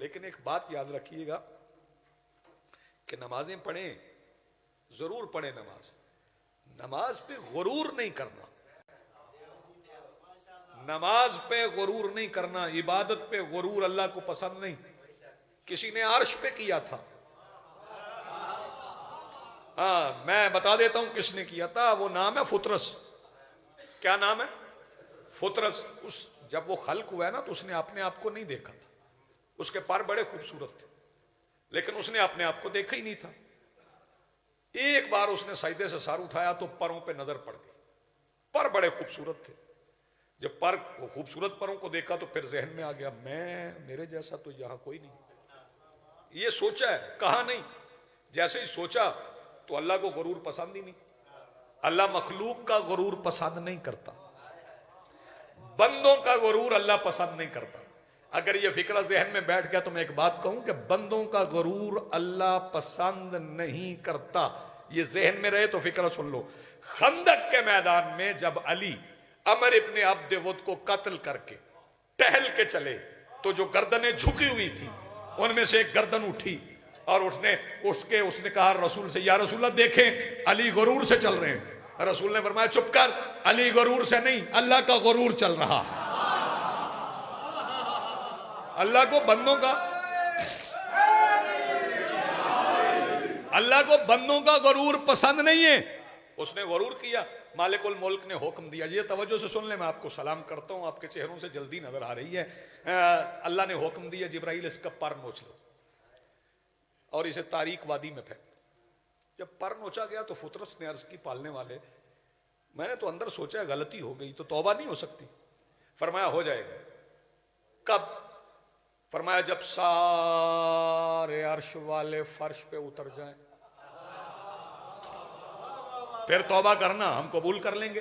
लेकिन एक बात याद रखिएगा कि नमाजें पढ़ें, जरूर पढ़ें नमाज, नमाज पे गुरूर नहीं करना, नमाज पे गुरूर नहीं करना, इबादत पे गुरूर अल्लाह को पसंद नहीं। किसी ने अर्श पे किया था, हाँ मैं बता देता हूं किसने किया था, वो नाम है फुतरस। क्या नाम है? फुतरस। उस जब वो खल्क हुआ है ना तो उसने अपने आप को नहीं देखा था, उसके पर बड़े खूबसूरत थे लेकिन उसने अपने आप को देखा ही नहीं था। एक बार उसने सजदे से सर उठाया तो परों पे नजर पड़ गई, पर बड़े खूबसूरत थे। जब पर वो खूबसूरत परों को देखा तो फिर जहन में आ गया मेरे जैसा तो यहां कोई नहीं। ये सोचा है, कहा नहीं। जैसे ही सोचा तो अल्लाह को गुरूर पसंद ही नहीं। अल्लाह मखलूक का गुरूर पसंद नहीं करता, बंदों का गुरूर अल्लाह पसंद नहीं करता। अगर ये फिक्र जहन में बैठ गया तो मैं एक बात कहूं कि बंदों का गुरूर अल्लाह पसंद नहीं करता, ये जहन में रहे तो फिक्र सुन लो। खंदक के मैदान में जब अली अमर इब्ने अब्द वुद को कत्ल करके टहल के चले तो जो गर्दनें झुकी हुई थी उनमें से एक गर्दन उठी और उसने कहा रसूल से, या रसूल देखें अली गुरूर से चल रहे हैं। रसूल ने फरमाया चुप कर, अली गुरूर से नहीं अल्लाह का गुरूर चल रहा है। अल्लाह को बंदों का गुरूर पसंद नहीं है। उसने गुरूर किया, मालिकुल मुल्क ने हुक्म दिया। ये तवज्जो से सुन ले, मैं आपको सलाम करता हूं, आपके चेहरों से जल्दी नजर आ रही है। अल्लाह ने हुक्म दिया जिब्राइल इसका पर नोच लो और इसे तारीक वादी में फेंक। जब पर नोचा गया तो फुतरस ने अर्ज की, पालने वाले मैंने तो अंदर सोचा गलती हो गई तो तौबा नहीं हो सकती। फरमाया हो जाएगा। कब? फरमाया जब सारे अर्श वाले फर्श पे उतर जाएं फिर तौबा करना, हम कबूल कर लेंगे।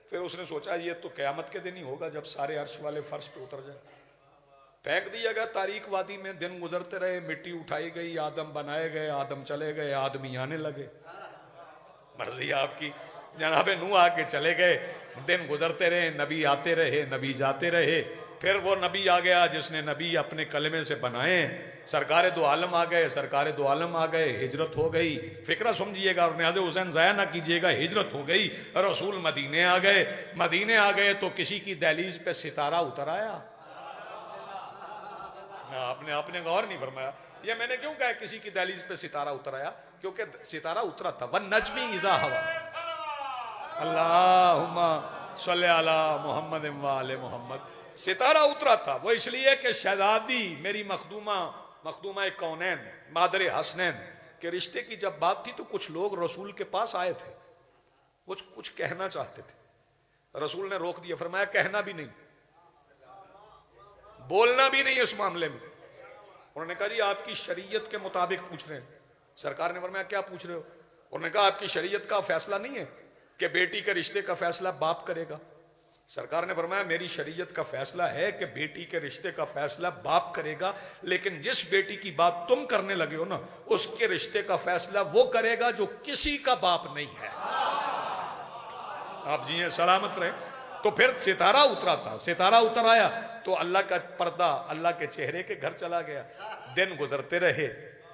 फिर उसने सोचा ये तो क़यामत के दिन ही होगा जब सारे अर्श वाले फर्श पे उतर जाए। फेंक दिया गया तारीक वादी में। दिन गुजरते रहे, मिट्टी उठाई गई, आदम बनाए गए, आदम चले गए, आदमी आने लगे। मर्जी आपकी। जनाबे नूह आके चले गए, दिन गुजरते रहे, नबी आते रहे, नबी जाते रहे। फिर वो नबी आ गया जिसने नबी अपने कलमे से बनाए। सरकारे दो आलम आ गए, सरकारे दो आलम आ गए, हिजरत हो गई। फिक्रा समझिएगा और न्याज़े हुसैन ज़ाया ना कीजिएगा, हिजरत हो गई, रसूल मदीने आ गए। मदीने आ गए तो किसी की दहलीज पे सितारा उतर आया। आपने गौर नहीं फरमाया। ये मैंने क्यों कहा किसी की दहलीज पे सितारा उतर आया? क्योंकि सितारा उतरा था, वन नजमी इज़ा हवा। अल्लाहुम्मा सल्ली अला मुहम्मद व आले मुहम्मद। सितारा उतरा था वो इसलिए कि शहजादी मेरी मखदूमा कौनैन मादरे हसनैन के रिश्ते की जब बात थी तो कुछ लोग रसूल के पास आए थे, कुछ कहना चाहते थे। रसूल ने रोक दिया, फरमाया कहना भी नहीं, बोलना भी नहीं इस मामले में। उन्होंने कहा जी आपकी शरीयत के मुताबिक पूछ रहे हैं। सरकार ने फरमाया क्या पूछ रहे हो? उन्होंने कहा आपकी शरीयत का फैसला नहीं है कि बेटी के रिश्ते का फैसला बाप करेगा। सरकार ने फरमाया मेरी शरीयत का फैसला है कि बेटी के रिश्ते का फैसला बाप करेगा, लेकिन जिस बेटी की बात तुम करने लगे हो ना उसके रिश्ते का फैसला वो करेगा जो किसी का बाप नहीं है। आप जी सलामत रहे। तो फिर सितारा उतरा था, सितारा उतर आया तो अल्लाह का पर्दा अल्लाह के चेहरे के घर चला गया। दिन गुजरते रहे,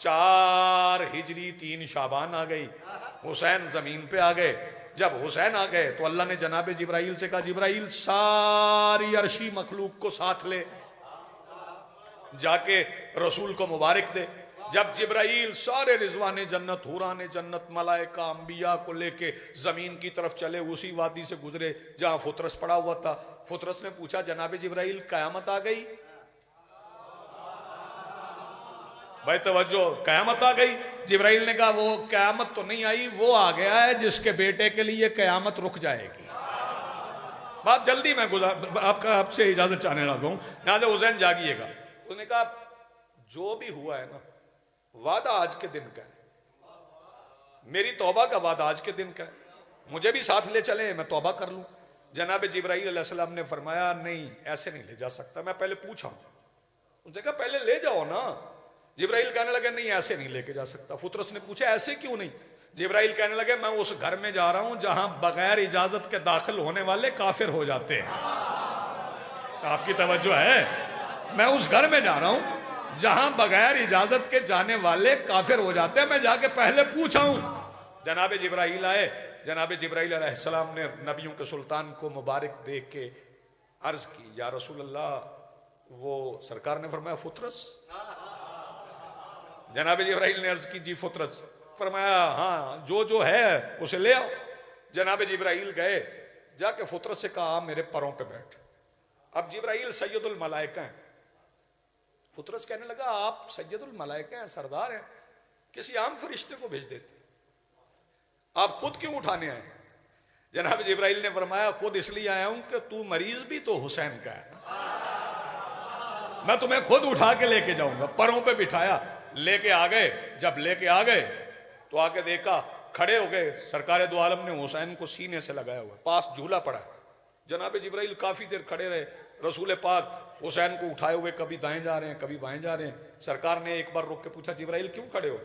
4 हिजरी 3 शाबान आ गई, हुसैन जमीन पे आ गए। जब हुसैन आ गए तो अल्लाह ने जनाबे जिब्राइल से कहा जिब्राइल सारी अर्शी मखलूक को साथ ले जाके रसूल को मुबारक दे। जब जिब्राइल सारे रिजवाने जन्नत, हुराने जन्नत, मलाइका, अंबिया को लेके जमीन की तरफ चले, उसी वादी से गुजरे जहां फुतरस पड़ा हुआ था। फुतरस ने पूछा जनाबे जिब्राइल कयामत आ गई? भाई तवज्जो, कयामत आ गई? जिब्राइल ने कहा वो कयामत तो नहीं आई, वो आ गया है जिसके बेटे के लिए कयामत रुक जाएगी। बात जल्दी मैं आपसे इजाजत चाहने लगा हूं, नाज़े हुसैन जागिएगा। उसने कहा जो भी हुआ है ना वादा आज के दिन का है, मेरी तौबा का वादा आज के दिन का है, मुझे भी साथ ले चले मैं तौबा कर लूं। जनाब जिब्राइल अलैहिस्सलाम ने फरमाया नहीं ऐसे नहीं ले जा सकता, मैं पहले पूछा। उसने कहा पहले ले जाओ ना। जिब्राइल कहने लगे नहीं ऐसे नहीं लेके जा सकता। फुतरस ने पूछा ऐसे क्यों नहीं? जिब्राइल कहने लगे मैं उस घर में जा रहा हूं जहां बगैर इजाजत के दाखिल होने वाले काफिर हो जाते हैं। आपकी तवज्जो है? मैं उस घर में जा रहा हूं जहां बगैर इजाजत के जाने वाले काफिर हो जाते हैं। मैं जाके पहले पूछा हूं। जनाब जिब्राइल आए, जनाब जिब्राइल अलैहिस्सलाम ने नबियों के सुल्तान को मुबारक देख के अर्ज की, या रसूल अल्लाह, वो सरकार ने फरमाया फुतरस। जनाब जिब्राइल ने अर्ज की, जी फुतरस। फरमाया हाँ, जो है उसे ले आओ। जनाब जिब्राइल गए, जाके फुतरस से कहा मेरे पैरों पे बैठ। अब जिब्राइल सैयदुल मलाइका हैं। फुतरस कहने लगा आप सैयदुल मलाइका हैं, सरदार हैं, किसी आम फरिश्ते को भेज देते, आप खुद क्यों उठाने आए? जनाब जिब्राइल ने फरमाया खुद इसलिए आया हूं कि तू मरीज भी तो हुसैन का है, मैं तुम्हें खुद उठा के लेके जाऊंगा। पैरों पे बिठाया, लेके आ गए। जब लेके आ गए तो आके देखा, खड़े हो गए। सरकार दो आलम ने हुसैन को सीने से लगाया हुआ, पास झूला पड़ा। जनाब जिब्राइल काफी देर खड़े रहे। रसूल पाक हुसैन को उठाए हुए कभी दाएं जा रहे हैं, कभी बाएं जा रहे हैं। सरकार ने एक बार रुक के पूछा, जिब्राइल क्यों खड़े हो?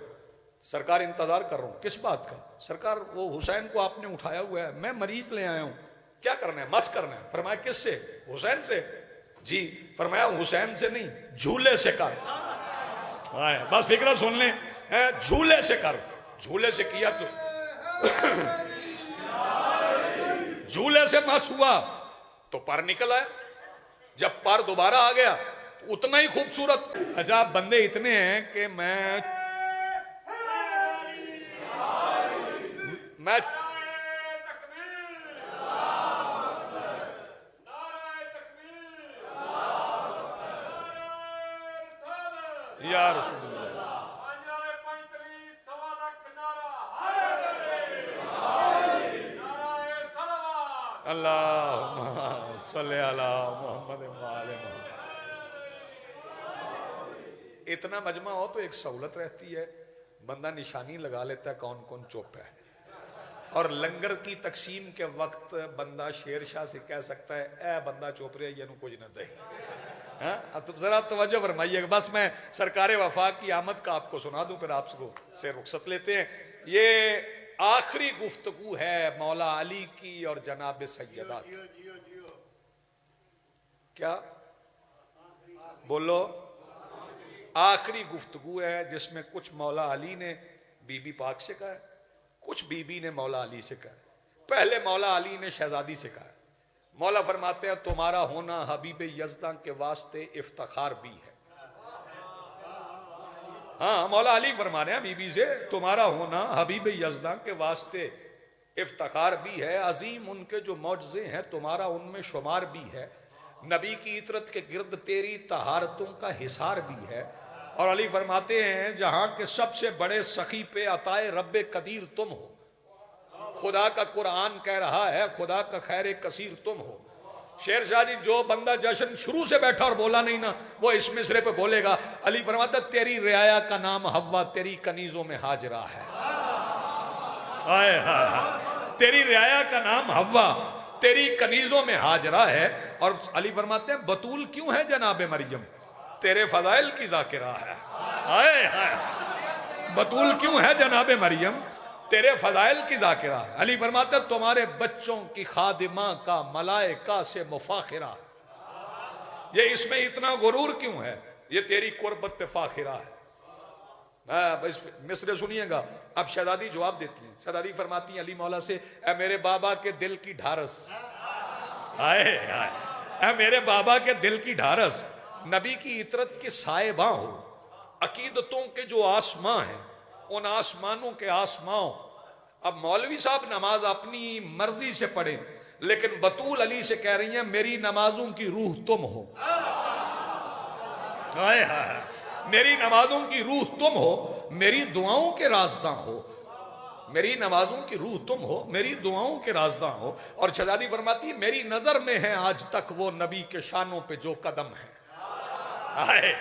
सरकार इंतजार कर रहा हूं। किस बात का? सरकार वो हुसैन को आपने उठाया हुआ है, मैं मरीज ले आया हूं, क्या करना है? मस करना है। फरमाया किससे? हुसैन से। जी। फरमाया हुसैन से नहीं, झूले से कर। बस फिक्र सुन ले, झूले से कर। झूले से किया तो झूले से मस हुआ तो पर निकल आया। जब पर दोबारा आ गया तो उतना ही खूबसूरत। अच्छा, बंदे इतने हैं कि मैं या रसूल अल्लाह सल्ले अला मोहम्मद। इतना मजमा हो तो एक सहूलत रहती है, बंदा निशानी लगा लेता है कौन कौन चुप है। और लंगर की तकसीम के वक्त बंदा शेर शाह से कह सकता है, ए बंदा चुप रहे, ये कुछ न दे। तो जरा तवज्जो फरमाइएगा। बस मैं सरकार वफा की आमद का आपको सुना दूं, फिर आपको से रुखसत लेते हैं। ये आखिरी गुफ्तगू है मौला अली की और जनाब सैयदा की। क्या बोलो? आखिरी गुफ्तगू है जिसमें कुछ मौला अली ने बीबी पाक से कहा, कुछ बीबी ने मौला अली से कहा। पहले मौला अली ने शहजादी से कहा। मौला फरमाते हैं तुम्हारा होना हबीब यज़दा के वास्ते इफ्तिखार भी है। हाँ, मौला अली फरमा रहे हैं बीबी से, तुम्हारा होना हबीब यज़दा के वास्ते इफ्तिखार भी है। अजीम उनके जो मौजज़े हैं तुम्हारा उनमें शुमार भी है। नबी की इतरत के गिर्द तेरी तहारतों का हिसार भी है। और अली फरमाते हैं जहां के सबसे बड़े सखी पे अताए रब्बे कदीर तुम हो। खुदा का कुरान कह रहा है खुदा का खैर कसीर तुम हो। शेर शाह जी, जो बंदा जश्न शुरू से बैठा और बोला नहीं ना, वो इस मिसरे पे बोलेगा। अली फरमाता तेरी रियाया का नाम हव्वा तेरी कनीजों में हाजरा है। आए हाय, तेरी रियाया का नाम हव्वा तेरी कनीजों में हाजरा है। और अली फरमाते हैं बतूल क्यों है जनाबे मरियम, तेरे फजाइल की जाकिरा है। आए हाय, बतूल क्यों है जनाबे मरियम, तेरे फजाइल की जाकिरा है। अली फरमाते तुम्हारे बच्चों की खादिमा का मलाइका से मुफाखिरा। ये इसमें इतना गुरूर क्यों है, ये तेरी कुर्बत पे फाखिरा है। बस मिसरे सुनिएगा। अब शहजादी जवाब देती हैं। शहजादी फरमाती हैं अली मौला से, ए मेरे बाबा के दिल की ढारस, आए आए, मेरे बाबा के दिल की ढारस, नबी की इतरत के साहिबा हो, अकीदतों के जो आसमां हैं उन आसमानों के आसमाओं। अब मौलवी साहब नमाज अपनी मर्जी से पढ़े, लेकिन बतूल अली से कह रही हैं मेरी नमाजों की रूह तुम हो। हाय हाय, मेरी नमाजों की रूह तुम हो, मेरी दुआओं के राजदां हो। मेरी नमाजों की रूह तुम हो, मेरी दुआओं के राजदां हो। और शहजादी फरमाती है मेरी नजर में है आज तक वो नबी के शानों पे जो कदम है। हाय,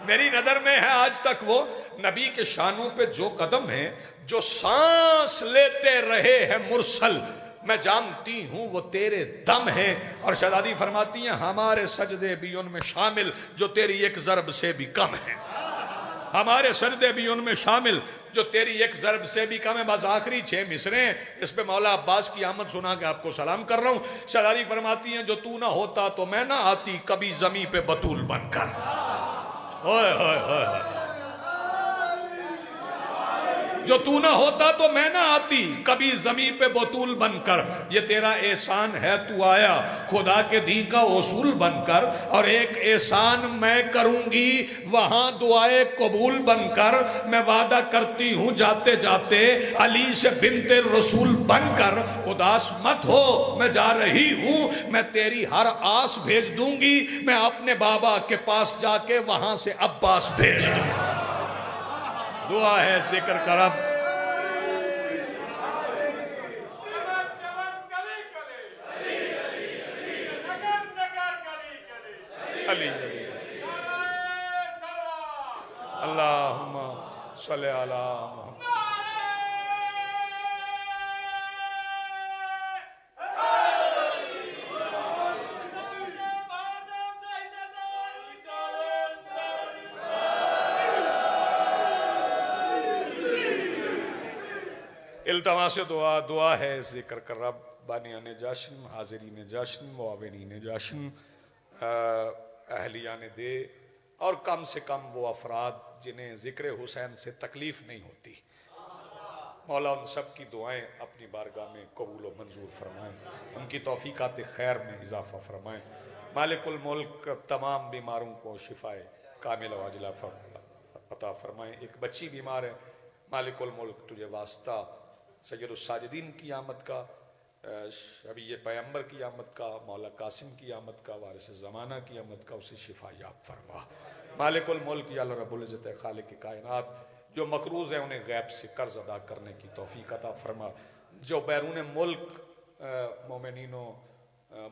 मेरी नजर में है आज तक वो नबी के शानों पे जो कदम है, जो सांस लेते रहे हैं मुरसल, मैं जानती हूं वो तेरे दम है। और शहजादी फरमाती हैं हमारे सजदे भी उनमें शामिल जो तेरी एक ज़रब से भी कम है। हमारे सजदे भी उनमें शामिल जो तेरी एक ज़रब से भी कम है। बस आखिरी 6 मिसरे हैं, इस पे मौला अब्बास की आमद सुना के आपको सलाम कर रहा हूं। शहजादी फरमाती हैं जो तू ना होता तो मैं ना आती कभी जमी पे बतूल बनकर। ओए ओए ओए, जो तू ना होता तो मैं ना आती कभी जमीन पे बतूल बनकर। ये तेरा एहसान है, तू आया खुदा के दी का उसूल बनकर। और एक एहसान मैं करूंगी वहां दुआए कबूल बनकर। मैं वादा करती हूं जाते जाते अली से बिनते रसूल बनकर। उदास मत हो मैं जा रही हूं, मैं तेरी हर आस भेज दूंगी। मैं अपने बाबा के पास जाके वहां से अब्बास भेज दूंगी। दुआ है जिक्र करब अली अली अल्लाहुम्मा सल्ली अला मुहम्मद। इल्तमास दुआ दुआ है जिक्र कर रब बानियान जाशन, हाजिरीन जाशन, मुआविनीन जाशन, अहलियान दे और कम से कम वो अफराद जिन्हें ज़िक्र हुसैन से तकलीफ़ नहीं होती। मौला उन सब की दुआएं अपनी बारगाह में कबूल व मंजूर फरमाएँ, उनकी तौफीकात खैर में इजाफ़ा फरमाएँ। मालिकुल मुल्क तमाम बीमारों को शिफाए कामिल वाजिला अता फरमाएँ। एक बच्ची बीमार है, मालिकुल मुल्क तुझे वास्ता सैयदुस साजिदीन की आमद का, शबीए पैगंबर की आमद का, मौला कासिम की आमद का, वारिस ज़माना की आमद का उसे शिफा याब फरमा। मालिकुल मुल्क या अल्लाह रब्बुल इज़्ज़त खालिक कायनात, जो मकरूज़ है उन्हें गैब से कर्ज अदा करने की तौफीक अता फरमा। जो बैरून मुल्क मोमिनीनों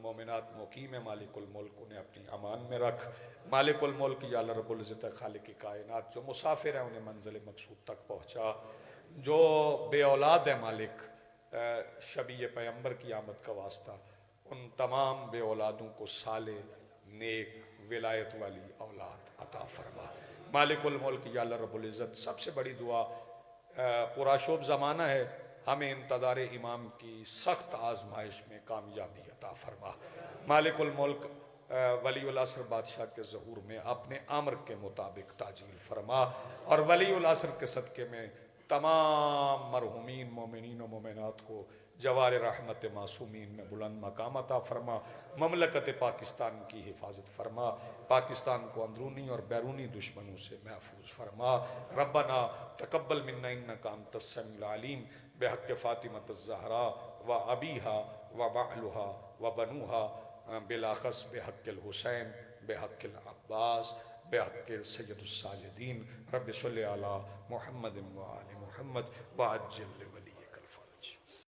मोमिनात मुकीम है, मालिकुल मुल्क उन्हें अपनी अमान में रख। मालिकुल मुल्क या अल्लाह रब्बुल इज़्ज़त खालिक कायनात, जो मुसाफिर हैं उन्हें मंजिल मकसूद तक पहुँचा। जो बे औलाद है मालिक, शबीए पैगंबर की आमद का वास्ता उन तमाम बे औलादों को साले नेक विलायत वाली औलाद अता फरमा। मालिकुल मुल्क या अल्लाह रब्बुल इज़्ज़त, सबसे बड़ी दुआ पुराशोब ज़माना है, हमें इंतज़ार इमाम की सख्त आजमाइश में कामयाबी अता फरमा। मालिकुल मुल्क वलीउल असर बादशाह के ज़हूर में अपने अम्र के मुताबिक ताजील फरमा। और वलीउल असर के सदक़े में तमाम मरहुमीन मोमिनीन व मोमिनात को जवार रहमत मासूमीन में बुलंद मकाम अता फरमा। ममलकत पाकिस्तान की हिफाजत फरमा, पाकिस्तान को अंदरूनी और बैरूनी दुश्मनों से महफूज फरमा। रब्बना तकब्बल मिन्ना इन्नका अंतस समीउल अलीम बिहक़्क़ि फ़ातिमत ज़हरा व अबीहा व बअलुहा व बनूहा बिलाख़स बिहक़्क़िल हुसैन बिहक़्क़िल अब्बास बिहक़्क़ि सय्यदुस साजिदीन। रब्बि सल्लि अला मुहम्मद व आलि मुहम्मद व अज्जिल